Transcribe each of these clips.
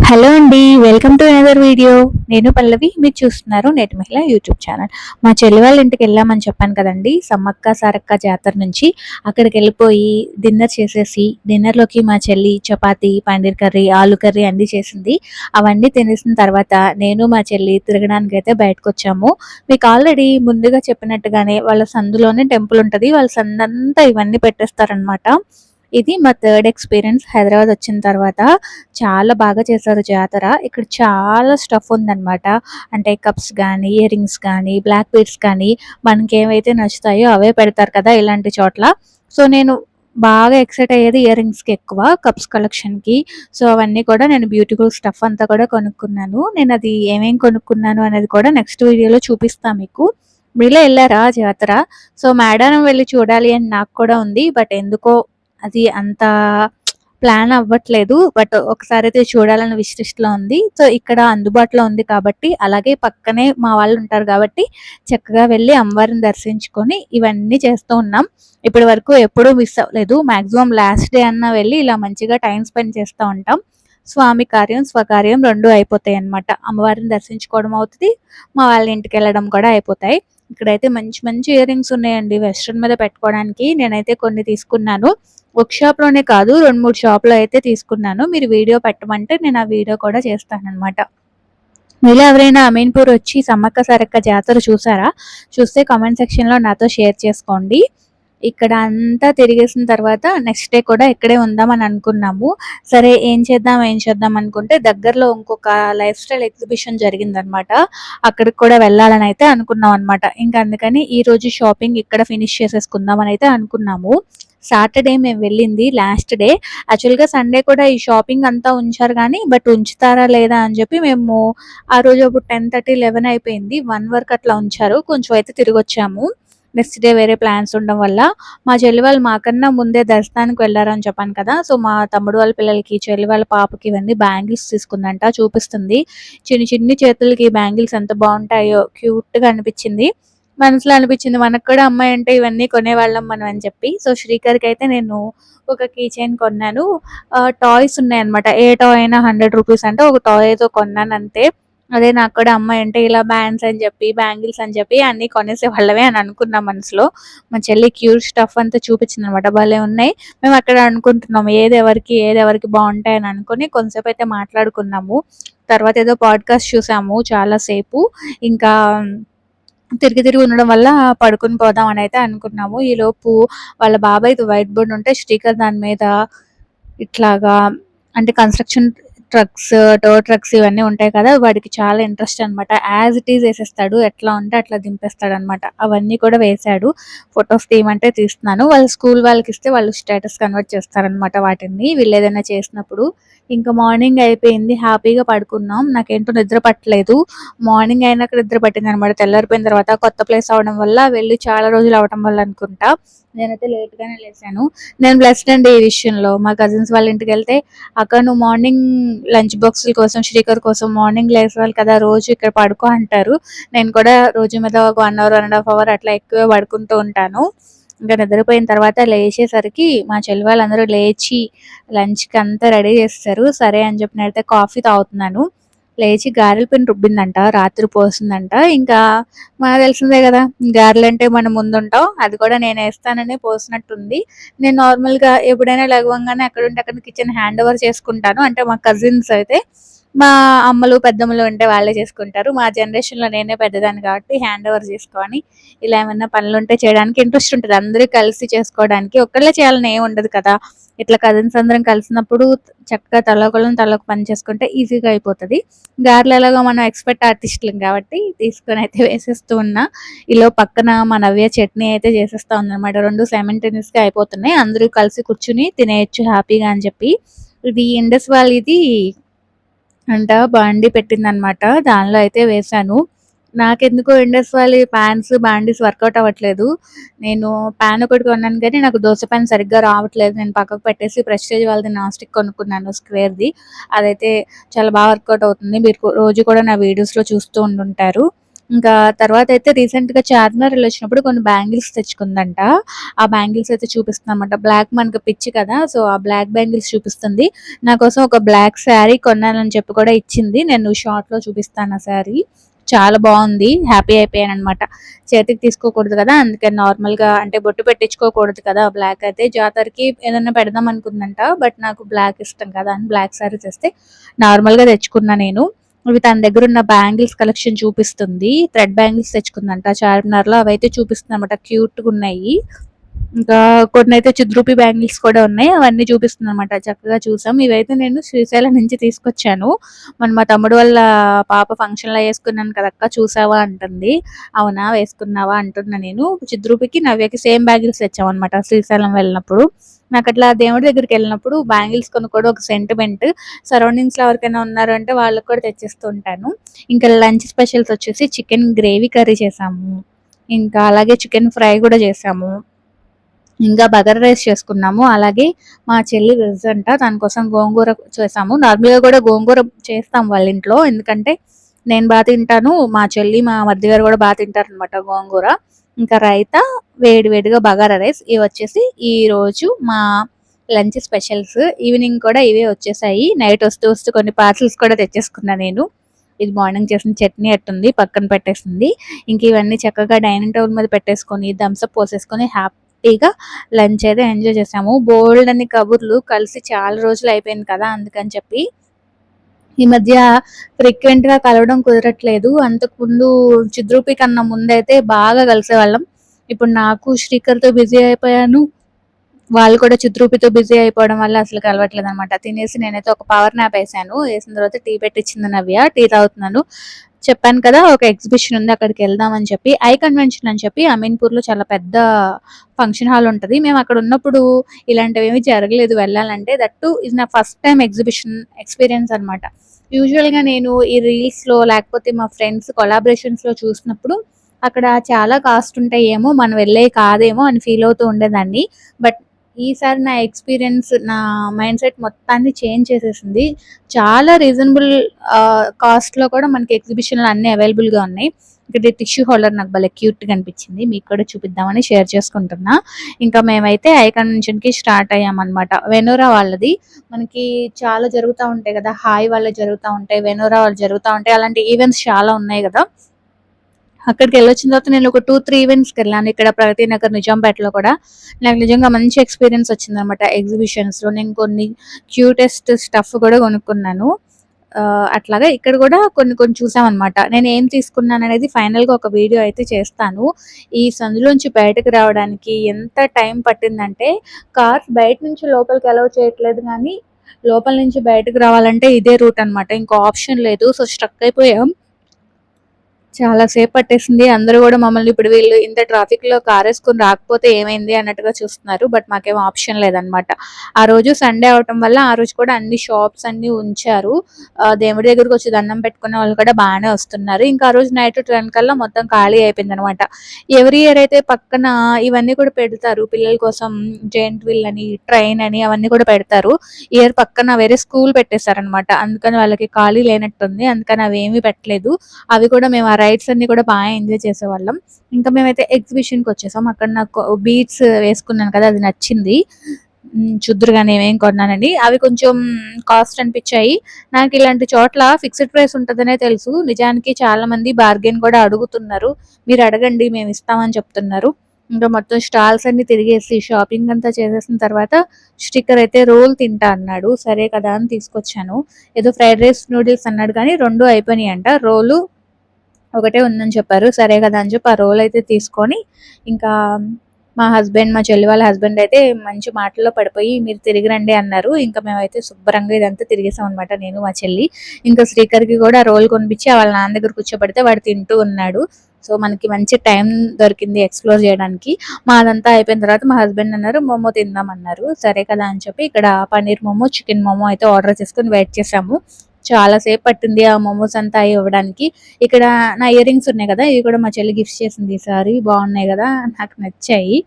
Hello అండి. Welcome to another video. నేను పల్లవి. మీరు చూస్తున్నారు నేటి మహిళ యూట్యూబ్ ఛానల్. మా చెల్లి వాళ్ళ ఇంటికి వెళ్ళామని చెప్పాను కదండి. సమ్మక్క సారక్క జాతర నుంచి అక్కడికి వెళ్ళిపోయి డిన్నర్ చేసేసి, డిన్నర్లోకి మా చెల్లి చపాతి, పన్నీర్ కర్రీ, ఆలు కర్రీ అన్నీ చేసింది. అవన్నీ తినేసిన తర్వాత నేను మా చెల్లి తిరగడానికి అయితే బయటకు వచ్చాము. మీకు ఆల్రెడీ ముందుగా చెప్పినట్టుగానే వాళ్ళ సందులోనే టెంపుల్ ఉంటుంది. వాళ్ళ సందంతా ఇవన్నీ పెట్టేస్తారనమాట. ఇది మా థర్డ్ ఎక్స్పీరియన్స్ హైదరాబాద్ వచ్చిన తర్వాత. చాలా బాగా చేశారు జాతర. ఇక్కడ చాలా స్టఫ్ ఉందనమాట. అంటే కప్స్ కానీ, ఇయర్ రింగ్స్ కానీ, బ్లాక్ బీడ్స్ కానీ మనకేవైతే నచ్చుతాయో అవే పెడతారు కదా ఇలాంటి చోట్ల. సో నేను బాగా ఎక్సైట్ అయ్యేది ఇయర్ రింగ్స్కి ఎక్కువ, కప్స్ కలెక్షన్కి. సో అవన్నీ కూడా నేను బ్యూటిఫుల్ స్టఫ్ అంతా కూడా కొనుక్కున్నాను. నేను అది ఏమేం కొనుక్కున్నాను అనేది కూడా నెక్స్ట్ వీడియోలో చూపిస్తాను మీకు. మీలో వెళ్ళారా జాతర? సో మేడారం వెళ్ళి చూడాలి అని నాకు కూడా ఉంది. బట్ ఎందుకో అది అంత ప్లాన్ అవ్వట్లేదు. బట్ ఒకసారి అయితే చూడాలని విష్ లిస్ట్‌లో ఉంది. సో ఇక్కడ అందుబాటులో ఉంది కాబట్టి, అలాగే పక్కనే మా వాళ్ళు ఉంటారు కాబట్టి చక్కగా వెళ్ళి అమ్మవారిని దర్శించుకొని ఇవన్నీ చేస్తూ ఉన్నాం. ఇప్పటి వరకు ఎప్పుడూ మిస్ అవ్వలేదు. మాక్సిమం లాస్ట్ డే అన్నా వెళ్ళి ఇలా మంచిగా టైం స్పెండ్ చేస్తూ ఉంటాం. స్వామి కార్యం, స్వకార్యం 2 అయిపోతాయన్నమాట. అమ్మవారిని దర్శించుకోవడం అవుతది. మా వాళ్ళ ఇంటికెళ్ళడం కూడా అయిపోతాయి. ఇక్కడైతే మంచి మంచి ఇయర్ రింగ్స్ ఉన్నాయండి వెస్ట్రన్ మీద పెట్టుకోవడానికి. నేనైతే కొన్ని తీసుకున్నాను. ఒక షాప్‌లోనే కాదు 2, 3 షాప్‌లో అయితే తీసుకున్నాను. మీరు వీడియో పెట్టమంటే నేను ఆ వీడియో కూడా చేస్తాననమాట. మీలో ఎవరైనా అమీన్‌పూర్ వచ్చి సమ్మక్క సారక్క జాతర చూసారా? చూస్తే కామెంట్ సెక్షన్‌లో నాతో షేర్ చేసుకోండి. ఇక్కడ అంతా తిరిగేసిన తర్వాత నెక్స్ట్ డే కూడా ఇక్కడే ఉందామని అనుకున్నాము. సరే ఏం చేద్దాం అనుకుంటే దగ్గరలో ఇంకొక లైఫ్ స్టైల్ ఎగ్జిబిషన్ జరిగిందనమాట. అక్కడికి కూడా వెళ్ళాలని అయితే అనుకున్నాం అనమాట. ఇంక అందుకని ఈరోజు షాపింగ్ ఇక్కడ ఫినిష్ చేసేసుకుందామని అయితే అనుకున్నాము. సాటర్డే మేము వెళ్ళింది లాస్ట్ డే. యాక్చువల్‌గా సండే కూడా ఈ షాపింగ్ అంతా ఉంచారు గానీ, బట్ ఉంచుతారా లేదా అని చెప్పి మేము ఆ రోజు అప్పుడు 10:30, 11 అయిపోయింది. 1 వరకు అట్లా ఉంచారు. కొంచెం అయితే తిరిగొచ్చాము. నెక్స్ట్ డే వేరే ప్లాన్స్ ఉండడం వల్ల. మా చెల్లి వాళ్ళు మాకన్నా ముందే దర్శనానికి వెళ్లారని చెప్పాను కదా! సో, మా తమ్ముడు వాళ్ళ పిల్లలకి, చెల్లి వాళ్ళ పాపకి ఇవన్నీ బ్యాంగిల్స్ తీసుకుందంట చూపిస్తుంది. చిన్ని చిన్ని చేతులకి బ్యాంగిల్స్ ఎంత బావుంటాయో క్యూట్‌గా అనిపిచ్చింది. మనసులో అనిపిచ్చింది మనకు కూడా అమ్మాయుంటే ఇవన్నీ కొనేవాళ్ళం మనం అని చెప్పి. సో, శ్రీకర్‌కైతే నేను ఒక కీ చైన్ కొన్నాను. టాయ్స్ ఉన్నాయన్నమాట. ఏ టాయ్ అయినా రూ. 100 అంటే ఒక టాయ్ ఏదో కొన్నానంతే. అదే నాకు కూడా అమ్మాయుంటే ఇలా బ్యాండ్స్ అని చెప్పి, బ్యాంగిల్స్ అని చెప్పి అన్నీ కొనేసేవాళ్ళమే అని అనుకున్నా మనసులో. మా చెల్లి క్యూట్ స్టఫ్ అంతా చూపించిందనమాట. భలే ఉన్నాయి. మేము అక్కడ అనుకుంటున్నాం ఏదెవరికి బావుంటాయని అనుకోని కొంతసేపయితే మాట్లాడుకున్నాము. తర్వాత ఏదో పాడ్‌కాస్ట్ చూసాము చాలా సేపు. ఇంకా తిరిగి తిరిగి ఉండడం వల్ల పడుకొని పోదాం అనైతే అనుకున్నాము. ఈలోపు వాళ్ళ బాబాయ్‌ది వైట్ బోర్డ్ ఉంటే శ్రీకర్ దాని మీద ఇట్లాగా అంటే కన్‌స్ట్రక్షన్ ట్రక్స్, టో ట్రక్స్ ఇవన్నీ ఉంటాయి కదా! వాడికి చాలా ఇంట్రెస్ట్ అనమాట. యాజ్ ఇట్ ఈజ్ ఏసేస్తాడు. ఎట్లా ఉంటే అట్లా దింపేస్తాడనమాట. అవన్నీ కూడా వేశాడు. ఫోటోస్ తీయమంటే తీస్తున్నాను. వాళ్ళ స్కూల్ వాళ్ళకిస్తే వాళ్ళు స్టేటస్ కన్వర్ట్ చేస్తారనమాట వాటిని. వీళ్ళేదైనా చేసినప్పుడు. ఇంకా మార్నింగ్ అయిపోయింది. హ్యాపీగా పడుకున్నాం. నాకేంటో నిద్ర పట్టలేదు. మార్నింగ్ అయినాక నిద్ర పట్టిందనమాట. తెల్లారిపోయిన తర్వాత కొత్త ప్లేస్ అవ్వడం వల్ల, వెళ్ళి చాలా రోజులు అవ్వటం వల్ల అనుకుంటా. నేనైతే లేట్‌గానే లేసాను. నేను బ్లెస్డ్ అండి ఈ విషయంలో. మా కజిన్స్ వాళ్ళ ఇంటికెళ్తే, "అక్క నువ్వు మార్నింగ్ లంచ్ బాక్సుల కోసం, శ్రీకర్ కోసం మార్నింగ్ లేసేవాళ్ళు కదా! రోజు ఇక్కడ పడుకో" అంటారు. నేను కూడా రోజు మీద ఒక 1 అవర్, 1 ½ అవర్ అట్లా ఎక్కువే పడుకుంటూ ఉంటాను. ఇంక నిద్రపోయిన తర్వాత లేచేసరికి మా చెల్లి వాళ్ళందరూ లేచి లంచ్‌కి అంతా రెడీ చేసేసారు. సరే అని చెప్పి నేనైతే కాఫీ తాగుతున్నాను. లేచి గారెల పిండి రుబ్బిందంట. రాత్రి పోసిందంట. ఇంకా మనకు తెలిసిందే గదా! గారెలంటే మనం ముందుంటాం. అది కూడా నేనేస్తాననే పోసినట్టుంది. నేను నార్మల్‌గా ఎప్పుడైనా లెగవంగానే ఎక్కడుంటే అక్కడ కిచెన్ హ్యాండ్ ఓవర్ చేసుకుంటాను. అంటే మా కజిన్స్ అయితే మా అమ్మలు, పెద్దమ్మలు ఉంటే వాళ్ళే చేసుకుంటారు. మా జనరేషన్‌లో నేనే పెద్దదాన్ని కాబట్టి హ్యాండ్ ఓవర్ చేసుకొని ఇలా ఏమన్నా పనులుంటే చేయడానికి ఇంట్రెస్ట్ ఉంటది. అందరూ కలిసి చేసుకోవడానికి. ఒక్కళ్ళే చేయాలని ఏమి ఉండదు కదా! ఇట్లా కజిన్స్ అందరం కలిసినప్పుడు చక్కగా తలోకళ్ళం పని చేసుకుంటే ఈజీగా అయిపోతది. గారెలు ఎలాగో మనం ఎక్స్‌పర్ట్ ఆర్టిస్ట్‌లం కాబట్టి తీసుకొనైతే వేసేస్తూ ఉన్నా. ఈలోపు పక్కన మా నవ్య చట్నీ అయితే చేసేస్తా ఉందనమాట. 2 సైమల్టేనియస్‌గా అయిపోతున్నాయి. అందరూ కలిసి కూర్చొని తినేయొచ్చు హ్యాపీగా అని చెప్పి. ఇది ఇండస్ వాళ్ళది బాండీ పెట్టిందనమాట. దానిలో అయితే వేశాను. నాకెందుకో ఇండస్ వాళ్ళి పాన్స్, బాండీస్ వర్కౌట్ అవ్వట్లేదు. నేను పాన్ ఒకటి కొన్నాను కానీ నాకు దోస పాన్ సరిగ్గా రావట్లేదు. నేను పక్కకు పెట్టేసి ప్రెస్టీజ్ వాళ్ళది నాన్ స్టిక్ కొనుక్కున్నాను స్క్వేర్‌ది. అదైతే చాలా బాగా వర్కౌట్ అవుతుంది. మీరు రోజు కూడా నా వీడియోస్‌లో చూస్తూ ఉండుంటారు. ఇంకా తర్వాత అయితే రీసెంట్‌గా చార్మినార్ వెళ్ళొచ్చినప్పుడు కొన్ని బ్యాంగిల్స్ తెచ్చుకుందంట. ఆ బ్యాంగిల్స్ అయితే చూపిస్తుందన్నమాట. బ్లాక్ మనకు పిచ్చి కదా! సో, ఆ బ్లాక్ బ్యాంగిల్స్ చూపిస్తుంది. నా కోసం ఒక బ్లాక్ శారీ కొన్నానని చెప్పి కూడా ఇచ్చింది. నేను షార్ట్‌లో చూపిస్తాను ఆ శారీ. చాలా బావుంది. హ్యాపీ అయిపోయానన్నమాట. చేతికి తీసుకోకూడదు కదా! అందుకని నార్మల్‌గా అంటే బొట్టు పెట్టించుకోకూడదు కదా! బ్లాక్ అయితే జాతరకి ఏదన్నా పెడదాం అనుకుందంట. బట్ నాకు బ్లాక్ ఇష్టం కదా! అని బ్లాక్ శారీ తెస్తే నార్మల్‌గా తెచ్చుకున్నా నేను. ఇవి తన దగ్గరున్న బ్యాంగిల్స్ కలెక్షన్ చూపిస్తుంది. థ్రెడ్ బ్యాంగిల్స్ తెచ్చుకుందంట చార్మినార్‌లో. అవైతే చూపిస్తుందన్నమాట. క్యూట్‌గున్నాయి. ఇంకా కొన్నైతే చిద్రూపి బ్యాంగిల్స్ కూడా ఉన్నాయి. అవన్నీ చూపిస్తుందన్నమాట. చక్కగా చూసాం. ఇవైతే నేను శ్రీశైలం నుంచి తీసుకొచ్చాను. మొన్న మా తమ్ముడు వాళ్ళ పాప ఫంక్షన్‌లో యేసుకున్నాను కదక్క చూసావా అంటుంది. అవునా వేసుకున్నావా అంటున్నా నేను. చిద్రూపికి, నవ్యకి సేమ్ బ్యాంగిల్స్ తెచ్చామన్నమాట శ్రీశైలం వెళ్ళినప్పుడు. నాకట్లా దేవుడి దగ్గరికెళ్ళినప్పుడు బ్యాంగిల్స్ కొనుక్కోవడం ఒక సెంటిమెంట్. సరౌండింగ్స్‌లో ఎవరికైనా ఉన్నారు అంటే వాళ్ళకి కూడా తెచ్చిస్తూ ఉంటాను. ఇంకా లంచ్ స్పెషల్స్ వచ్చేసి చికెన్ గ్రేవీ కర్రీ చేసాము. ఇంకా అలాగే చికెన్ ఫ్రై కూడా చేసాము. ఇంకా బగారా రైస్ చేసుకున్నాము. అలాగే మా చెల్లి వెజ్ అంట. దాని కోసం గోంగూర చేసాము. నార్మల్‌గా కూడా గోంగూర చేస్తాం వాళ్ళ ఇంట్లో. ఎందుకంటే నేను తింటాను. మా చెల్లి, మా మరిది గారు కూడా తింటారనమాట గోంగూర. ఇంకా రైతా, వేడి వేడిగా బగారా రైస్. ఇవొచ్చేసి ఈరోజు మా లంచ్ స్పెషల్స్. ఈవినింగ్ కూడా ఇవే వచ్చేసాయి. నైట్ వస్తూ వస్తూ కొన్ని పార్సెల్స్ కూడా తెచ్చేసుకున్నా నేను. ఇది మార్నింగ్ చేసిన చట్నీ అట్టుంది పక్కన పెట్టేసింది. ఇంక ఇవన్నీ చక్కగా డైనింగ్ టేబుల్ మీద పెట్టేసుకొని, థమ్స్ అప్ పోసేసుకొని హ్యాపీగా లంచ్ అయితే ఎంజాయ్ చేసాము. బోలెడన్ని కబుర్లు కలిసి చాలా రోజులు అయిపోయింది కదా! అందుకని చెప్పి ఈ మధ్య ఫ్రీక్వెంట్‌గా కలవడం కుదరట్లేదు. అంతకుముందు చిద్రూపి కన్నా ముందైతే బాగా కలిసేవాళ్ళం. ఇప్పుడు నాకు శ్రీకర్‌తో బిజీ అయిపోయాను. వాళ్ళు కూడా చిద్రూపితో బిజీ అయిపోవడం వల్ల అసలు కలవట్లేదనమాట. తినేసి నేనైతే ఒక పవర్ న్యాప్ ఏసాను. ఏసిన తర్వాత టీ పెట్టిచ్చింది నవ్య. టీ తాగుతున్నాను. చెప్పాను కదా! ఒక ఎగ్జిబిషన్ ఉంది. అక్కడికెళ్దాం అని చెప్పి. ఐ కన్వెన్షన్ అని చెప్పి అమీన్‌పూర్‌లో చాలా పెద్ద ఫంక్షన్ హాల్ ఉంటది. మేము అక్కడ ఉన్నప్పుడు ఇలాంటివేమీ జరగలేదు వెళ్ళాలంటే. దట్ టూ ఇది నా ఫస్ట్ టైమ్ ఎగ్జిబిషన్ ఎక్స్‌పీరియన్స్ అనమాట. యూజువల్‌గా నేను ఈ రీల్స్‌లో లేకపోతే మా ఫ్రెండ్స్ కొలాబరేషన్స్‌లో చూసినప్పుడు అక్కడ చాలా కాస్ట్ ఉంటాయేమో, మనం వెళ్ళేయి కాదేమో అని ఫీల్ అవుతూ ఉండేదాన్ని. బట్ ఈసారి నా ఎక్స్‌పీరియన్స్ నా మైండ్‌సెట్ మొత్తాన్ని చేంజ్ చేసేసింది. చాలా రీజనబుల్ కాస్ట్‌లో కూడా మనకి ఎగ్జిబిషన్‌లో అన్నీ అవైలబుల్‌గా ఉన్నాయి. ఇక్కడ టిష్యూ హోల్డర్ నాకు భలే క్యూట్‌గా అనిపించింది. మీకు కూడా చూపిద్దామని షేర్ చేసుకుంటున్నా. ఇంకా మేమైతే ఐ కన్వెన్షన్‌కి స్టార్ట్ అయ్యామన్నమాట. వెనోరా వాళ్ళది. మనకి చాలా జరుగుతా ఉంటాయి కదా! హాయ్ వాళ్ళవి జరుగుతా ఉంటాయి. వెనోరా వాళ్ళు జరుగుతా ఉంటాయి. అలాంటి ఈవెంట్స్ చాలా ఉన్నాయి కదా! అక్కడికెళ్ళొచ్చిన తర్వాత నేను ఒక 2, 3 ఈవెంట్స్‌కెళ్ళాను. ఇక్కడ ప్రగతి నగర్, నిజాంపేటలో కూడా. నాకు నిజంగా మంచి ఎక్స్‌పీరియన్స్ వచ్చిందనమాట ఎగ్జిబిషన్స్‌లో. నేను కొన్ని క్యూటెస్ట్ స్టఫ్ కూడా కొనుక్కున్నాను. అట్లాగా ఇక్కడ కూడా కొన్ని కొన్ని చూసామనమాట. నేనేం తీసుకున్నాననేది ఫైనల్‌గా ఒక వీడియో అయితే చేస్తాను. ఈ సందులోంచి బయటకి రావడానికి ఎంత టైం పట్టిందంటే, కార్స్ బయట నుంచి లోపలికి అలౌ చేయట్లేదు గానీ, లోపల నుంచి బయటకి రావాలంటే ఇదే రూట్ అనమాట. ఇంకో ఆప్షన్ లేదు. సో, స్ట్రక్ అయిపోయాం. చాలా సేపు పట్టేసింది. అందరూ గూడా మమ్మల్ని ఇప్పుడు వీళ్ళు ఇంత ట్రాఫిక్‌లో కారేసుకొని రాకపోతే ఏమైంది అన్నట్టుగా చూస్తున్నారు. బట్ మాకేం ఆప్షన్ లేదనమాట. ఆ రోజు సండే అవ్వటం వల్ల ఆ రోజు కూడా అన్ని షాప్స్ అన్నీ ఉంచారు. దేవుడి దగ్గరకొచ్చి దండం పెట్టుకునే వాళ్ళు కూడా బానే వస్తున్నారు. ఇంకా ఆ రోజు నైట్ 10 కల్లా మొత్తం ఖాళీ అయిపోయిందనమాట. ఎవ్రీ ఇయర్ అయితే పక్కన ఇవన్నీ కూడా పెడతారు. పిల్లల కోసం జెయింట్ వీల్ అని, ట్రైన్ అని అవన్నీ కూడా పెడతారు. ఈ ఇయర్ పక్కన వేరే స్కూల్ పెట్టేసారనమాట. అందుకని వాళ్ళకి ఖాళీ లేనట్టుంది. అందుకని అవేమీ పెట్టలేదు. అవి కూడా మేము ఆ రైడ్స్ అన్నీ కూడా బాగా ఎంజాయ్ చేసేవాళ్ళం. ఇంకా మేమైతే ఎగ్జిబిషన్‌కొచ్చేసాం. అక్కడ నాకు బీడ్స్ వేసుకున్నాను కదా! అది నచ్చింది. చూద్దురు గాని ఏమేం కొన్నానని. అవి కొంచెం కాస్ట్ అనిపిచ్చాయి. నాకిలాంటి చోట్ల ఫిక్స్డ్ ప్రైస్ ఉంటదనే తెలుసు. నిజానికి చాలా మంది బార్గెయిన్ కూడా అడుగుతున్నారు. మీరు అడగండి మేమిస్తామని చెప్తున్నారు. ఇంకా మొత్తం స్టాల్స్ అన్నీ తిరిగేసి షాపింగ్ అంతా చేసేసిన తర్వాత స్టిక్కర్ అయితే రోల్ తింటా అన్నాడు. సరే కదా అని తీసుకొచ్చాను. ఏదో ఫ్రైడ్ రైస్, నూడిల్స్ అన్నాడు కానీ 2 అయిపోయినాయంట. రోలు ఒకటే ఉందని చెప్పారు. సరే కదా అని చెప్పి ఆ రోల్ అయితే తీసుకొని ఇంకా మా హస్బెండ్, మా చెల్లి వాళ్ళ హస్బెండ్ అయితే మంచి మాటల్లో పడిపోయి మీరు తిరిగి రండి అన్నారు. ఇంకా మేమైతే శుభ్రంగా ఇదంతా తిరిగేసాం అనమాట నేను, మా చెల్లి. ఇంకా శ్రీకర్‌కి కూడా ఆ రోల్ కొనిపించి వాళ్ళ నాన్న దగ్గర కూర్చోబెడితే వాడు తింటూ ఉన్నాడు. సో, మనకి మంచి టైం దొరికింది ఎక్స్‌ప్లోర్ చేయడానికి. మాదంతా అయిపోయిన తర్వాత మా హస్బెండ్ అన్నారు మోమో తిందాం అన్నారు. సరే కదా అని చెప్పి ఇక్కడ పన్నీర్ మోమో, చికెన్ మోమో అయితే ఆర్డర్ చేసుకొని వెయిట్ చేసాము. చాలా సేపు పట్టింది ఆ మోమోస్ అంతా ఇవ్వడానికి. ఇక్కడ నా ఇయర్ రింగ్స్ ఉన్నాయి కదా! ఇవి కూడా మా చెల్లి గిఫ్ట్ చేసింది ఈసారి. బాగున్నాయి కదా! నాకు నచ్చాయి.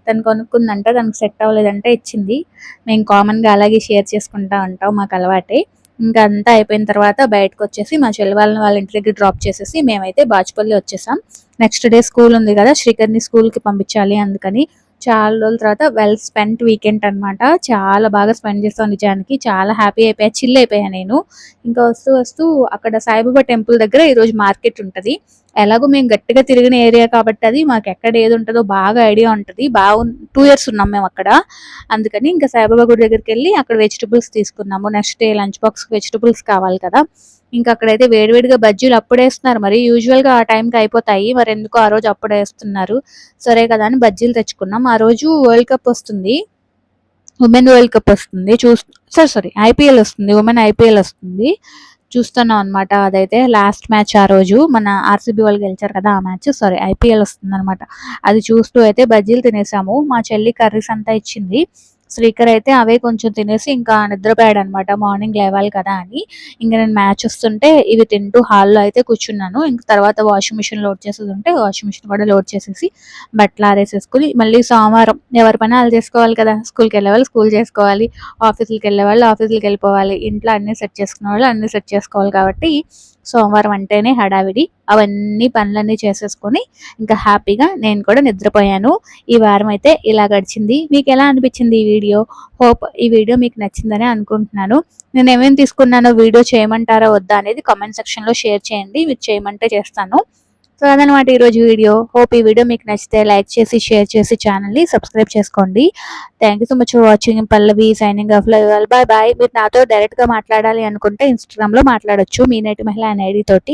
తను కొనుక్కుందంట. దానికి సెట్ అవ్వలేదంటే ఇచ్చింది. మేము కామన్‌గా అలాగే షేర్ చేసుకుంటా ఉంటాం. మాకు అలవాటే. ఇంకా అంతా అయిపోయిన తర్వాత బయటకొచ్చేసి మా చెల్లి వాళ్ళ ఇంటి దగ్గర డ్రాప్ చేసేసి మేమైతే బాచుపల్లి వచ్చేసాం. నెక్స్ట్ డే స్కూల్ ఉంది కదా, శ్రీకర్ని స్కూల్‌కి పంపించాలి అందుకని. చాలా రోజుల తర్వాత వెల్ స్పెంట్ వీకెండ్ అనమాట. చాలా బాగా స్పెండ్ చేసాం నిజానికి. చాలా హ్యాపీ అయిపోయా, చిల్ అయిపోయా నేను. ఇంకా వస్తూ వస్తూ అక్కడ సాయిబాబా టెంపుల్ దగ్గర ఈరోజు మార్కెట్ ఉంటది. ఎలాగో మేము గట్టిగా తిరిగిన ఏరియా కాబట్టి అది మాకు ఎక్కడ ఏది ఉంటదో బాగా ఐడియా ఉంటది. 2 ఇయర్స్ ఉన్నాం మేము అక్కడ. అందుకని ఇంకా సాయిబాబా గుడి దగ్గరికెళ్ళి అక్కడ వెజిటబుల్స్ తీసుకున్నాము. నెక్స్ట్ డే లంచ్ బాక్స్‌కి వెజిటబుల్స్ కావాలి కదా! ఇంకా అక్కడైతే వేడివేడిగా బజ్జీలు అప్పుడేస్తున్నారు మరి. యూజువల్‌గా ఆ టైంకి అయిపోతాయి. మరెందుకో ఆ రోజు అప్పుడేస్తున్నారు. సరే కదా అని బజ్జీలు తెచ్చుకున్నాం. ఆ రోజు వరల్డ్ కప్ వస్తుంది. ఉమెన్ వరల్డ్ కప్ వస్తుంది. సారీ ఐపీఎల్ వస్తుంది. ఉమెన్ ఐపీఎల్ వస్తుంది. చూస్తున్నాం అనమాట. అదైతే లాస్ట్ మ్యాచ్ ఆ రోజు మన ఆర్సీబీ వాళ్ళు గెలిచారు కదా, ఆ మ్యాచ్. సారీ ఐపీఎల్ వస్తుందనమాట. అది చూస్తూ అయితే బజ్జీలు తినేసాము. మా చెల్లి కర్రీస్ అంతా ఇచ్చింది. శ్రీకర్ అయితే అవే కొంచెం తినేసి ఇంకా నిద్రపోయాడనమాట. మార్నింగ్ లేవాలి కదా అని. ఇంక నేను మ్యాచ్ వస్తుంటే ఇవి తింటూ హాల్‌లో అయితే కూర్చున్నాను. ఇంక తర్వాత వాషింగ్ మిషన్ లోడ్ చేసేది ఉంటే వాషింగ్ మిషన్ కూడా లోడ్ చేసేసి బట్టలు ఆరేసేసుకొని మళ్ళీ సోమవారం ఎవరి పని ఆళ్ళు చేసుకోవాలి కదా. స్కూల్‌కి వెళ్ళేవాళ్ళు స్కూల్ చేసుకోవాలి. ఆఫీసులకి వెళ్ళేవాళ్ళు ఆఫీసులకి వెళ్ళిపోవాలి. ఇంట్లో అన్నీ సెట్ చేసుకునే వాళ్ళు అన్నీ సెట్ చేసుకోవాలి కాబట్టి సోమవారం అంటేనే హడావిడి. అవన్నీ పనులన్నీ చేసేసుకొని ఇంకా హ్యాపీగా నేను కూడా నిద్రపోయాను. ఈ వారం అయితే ఇలా గడిచింది. మీకు ఎలా అనిపించింది ఈ వీడియో? హోప్ ఈ వీడియో మీకు నచ్చిందని అనుకుంటున్నాను. నేను ఏమేమి తీసుకున్నానో వీడియో చేయమంటారా వద్దా అనేది కామెంట్ సెక్షన్‌లో షేర్ చేయండి. మీరు చేయమంటే చేస్తాను. సో అదనమాట ఈరోజు వీడియో. హోప్ ఈ వీడియో మీకు నచ్చితే లైక్ చేసి, షేర్ చేసి ఛానల్‌ని సబ్స్క్రైబ్ చేసుకోండి. Thank you so much for watching. Pallavi signing off. Love you all. Bye bye. మీరు నాతో డైరెక్ట్‌గా మాట్లాడాలి అనుకుంటే ఇన్‌స్టాగ్రామ్‌లో మాట్లాడొచ్చు. మీ నేటి మహిళ అనే ఐడీ తోటి.